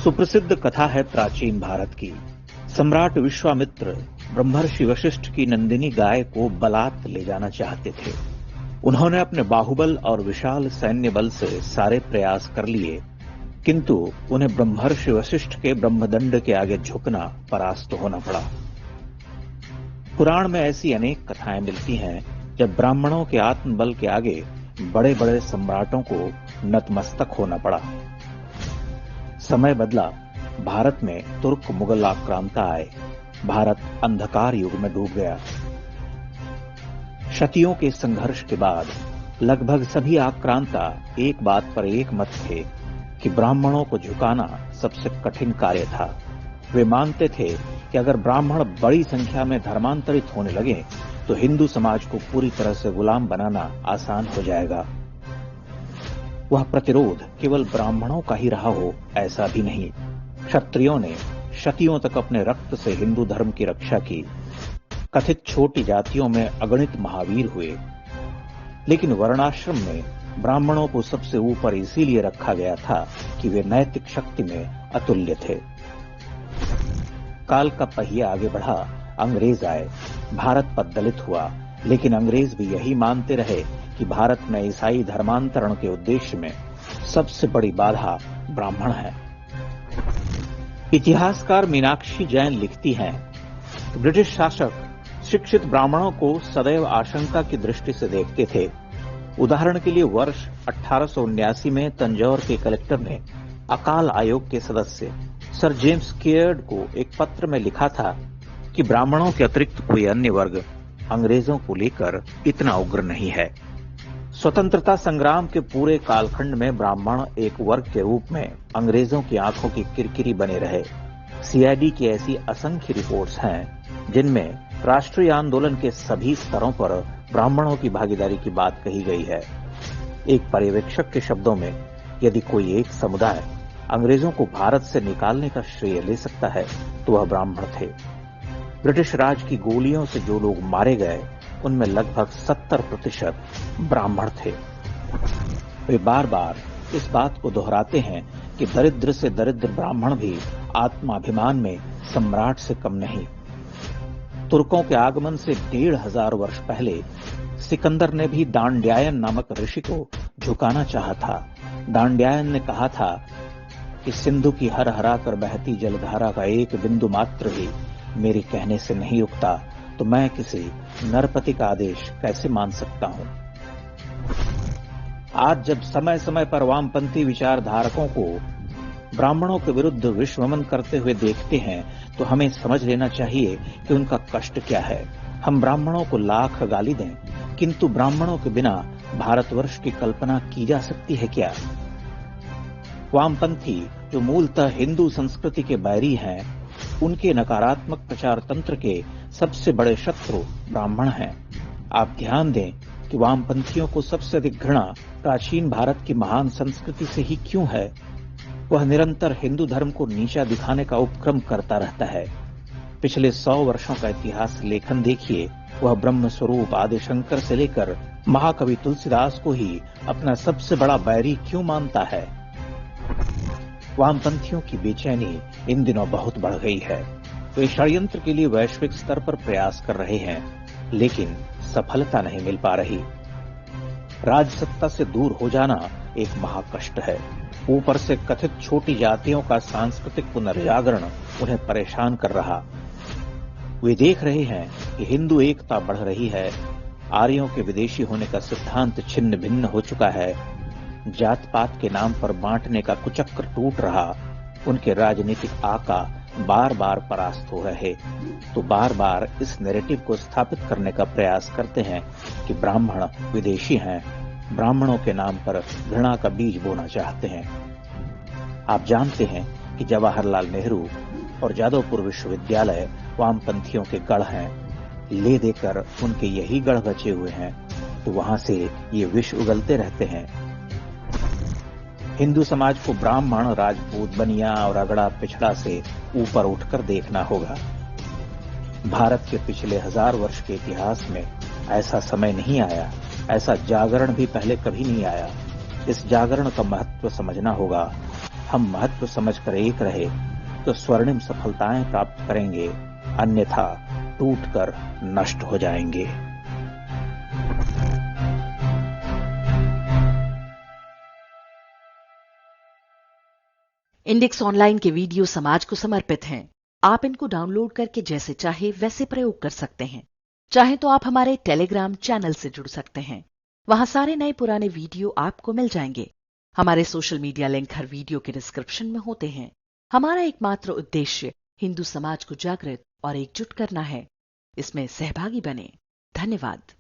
सुप्रसिद्ध कथा है प्राचीन भारत की। सम्राट विश्वामित्र ब्रह्मर्षि वशिष्ठ की नंदिनी गाय को बलात् ले जाना चाहते थे। उन्होंने अपने बाहुबल और विशाल सैन्य बल से सारे प्रयास कर लिए, किंतु उन्हें ब्रह्मर्षि वशिष्ठ के ब्रह्मदंड के आगे झुकना परास्त होना पड़ा। पुराण में ऐसी अनेक कथाएं मिलती हैं जब ब्राह्मणों के आत्मबल के आगे बड़े बड़े सम्राटों को नतमस्तक होना पड़ा। समय बदला, भारत में तुर्क मुगल आक्रांता आए, भारत अंधकार युग में डूब गया। शतियों के संघर्ष के बाद लगभग सभी आक्रांता एक बात पर एक मत थे कि ब्राह्मणों को झुकाना सबसे कठिन कार्य था। वे मानते थे कि अगर ब्राह्मण बड़ी संख्या में धर्मांतरित होने लगे तो हिंदू समाज को पूरी तरह से गुलाम बनाना आसान हो जाएगा। वह प्रतिरोध केवल ब्राह्मणों का ही रहा हो ऐसा भी नहीं। क्षत्रियों ने शतियों तक अपने रक्त से हिंदू धर्म की रक्षा की। कथित छोटी जातियों में अगणित महावीर हुए, लेकिन वर्णाश्रम में ब्राह्मणों को सबसे ऊपर इसीलिए रखा गया था कि वे नैतिक शक्ति में अतुल्य थे। काल का पहिया आगे बढ़ा, अंग्रेज आए, भारत पद्दलित हुआ, लेकिन अंग्रेज भी यही मानते रहे कि भारत में ईसाई धर्मांतरण के उद्देश्य में सबसे बड़ी बाधा ब्राह्मण है। इतिहासकार मीनाक्षी जैन लिखती हैं, ब्रिटिश शासक शिक्षित ब्राह्मणों को सदैव आशंका की दृष्टि से देखते थे। उदाहरण के लिए वर्ष 1879 में तंजौर के कलेक्टर ने अकाल आयोग के सदस्य सर जेम्स केयर्ड को एक पत्र में लिखा था कि ब्राह्मणों के अतिरिक्त कोई अन्य वर्ग अंग्रेजों को लेकर इतना उग्र नहीं है। स्वतंत्रता संग्राम के पूरे कालखंड में ब्राह्मण एक वर्ग के रूप में अंग्रेजों की आंखों की किरकिरी बने रहे। सीआईडी की ऐसी असंख्य रिपोर्ट्स हैं जिनमें राष्ट्रीय आंदोलन के सभी स्तरों पर ब्राह्मणों की भागीदारी की बात कही गई है। एक पर्यवेक्षक के शब्दों में, यदि कोई एक समुदाय अंग्रेजों को भारत से निकालने का श्रेय ले सकता है तो वह ब्राह्मण थे। ब्रिटिश राज की गोलियों से जो लोग मारे गए उनमें लगभग 70% ब्राह्मण थे। वे बार बार इस बात को दोहराते हैं कि दरिद्र से दरिद्र ब्राह्मण भी आत्माभिमान में सम्राट से कम नहीं। तुर्कों के आगमन से 1500 वर्ष पहले सिकंदर ने भी दांड्यायन नामक ऋषि को झुकाना चाहा था। दांड्यायन ने कहा था कि सिंधु की हर हरा कर बहती जलधारा का एक बिंदु मात्र भी मेरे कहने से नहीं रुकता, तो मैं किसी नरपति का आदेश कैसे मान सकता हूं। आज जब समय समय पर वामपंथी विचारधारकों को ब्राह्मणों के विरुद्ध विश्वमन करते हुए देखते हैं तो हमें समझ लेना चाहिए कि उनका कष्ट क्या है। हम ब्राह्मणों को लाख गाली दें, किंतु ब्राह्मणों के बिना भारतवर्ष की कल्पना की जा सकती है क्या? वामपंथी जो मूलतः हिंदू संस्कृति के बैरी हैं, उनके नकारात्मक प्रचार तंत्र के सबसे बड़े शत्रु ब्राह्मण हैं। आप ध्यान दें कि वामपंथियों को सबसे अधिक घृणा प्राचीन भारत की महान संस्कृति से ही क्यों है? वह निरंतर हिंदू धर्म को नीचा दिखाने का उपक्रम करता रहता है। पिछले 100 वर्षों का इतिहास लेखन देखिए, वह ब्रह्म स्वरूप आदिशंकर से लेकर महाकवि तुलसीदास को ही अपना सबसे बड़ा बैरी क्यों मानता है? वामपंथियों की बेचैनी इन दिनों बहुत बढ़ गई है। वे षड्यंत्र के लिए वैश्विक स्तर पर प्रयास कर रहे हैं, लेकिन सफलता नहीं मिल पा रही। राजसत्ता से दूर हो जाना एक महाकष्ट है। ऊपर से कथित छोटी जातियों का सांस्कृतिक पुनर्जागरण उन्हें परेशान कर रहा। वे देख रहे हैं कि हिंदू एकता बढ़ रही है, आर्यों के विदेशी होने का सिद्धांत छिन्न भिन्न हो चुका है, जात पात के नाम पर बांटने का कुचक्र टूट रहा। उनके राजनीतिक आका बार बार परास्त हो रहे, तो बार बार इस नैरेटिव को स्थापित करने का प्रयास करते हैं कि ब्राह्मण विदेशी हैं, ब्राह्मणों के नाम पर घृणा का बीज बोना चाहते हैं। आप जानते हैं कि जवाहरलाल नेहरू और जादवपुर विश्वविद्यालय वामपंथियों के गढ़ हैं। ले देकर उनके यही गढ़ बचे हुए हैं, तो वहां से ये विष उगलते रहते हैं। हिंदू समाज को ब्राह्मण, राजपूत, बनिया और अगड़ा पिछड़ा से ऊपर उठकर देखना होगा। भारत के पिछले 1000 वर्ष के इतिहास में ऐसा समय नहीं आया, ऐसा जागरण भी पहले कभी नहीं आया। इस जागरण का महत्व समझना होगा। हम महत्व समझकर एक रहे तो स्वर्णिम सफलताएं प्राप्त करेंगे, अन्यथा टूटकर नष्ट हो जाएंगे। इंडेक्स ऑनलाइन के वीडियो समाज को समर्पित हैं। आप इनको डाउनलोड करके जैसे चाहे वैसे प्रयोग कर सकते हैं। चाहे तो आप हमारे टेलीग्राम चैनल से जुड़ सकते हैं। वहां सारे नए पुराने वीडियो आपको मिल जाएंगे। हमारे सोशल मीडिया लिंक हर वीडियो के डिस्क्रिप्शन में होते हैं। हमारा एकमात्र उद्देश्य हिंदू समाज को जागृत और एकजुट करना है। इसमें सहभागी बने। धन्यवाद।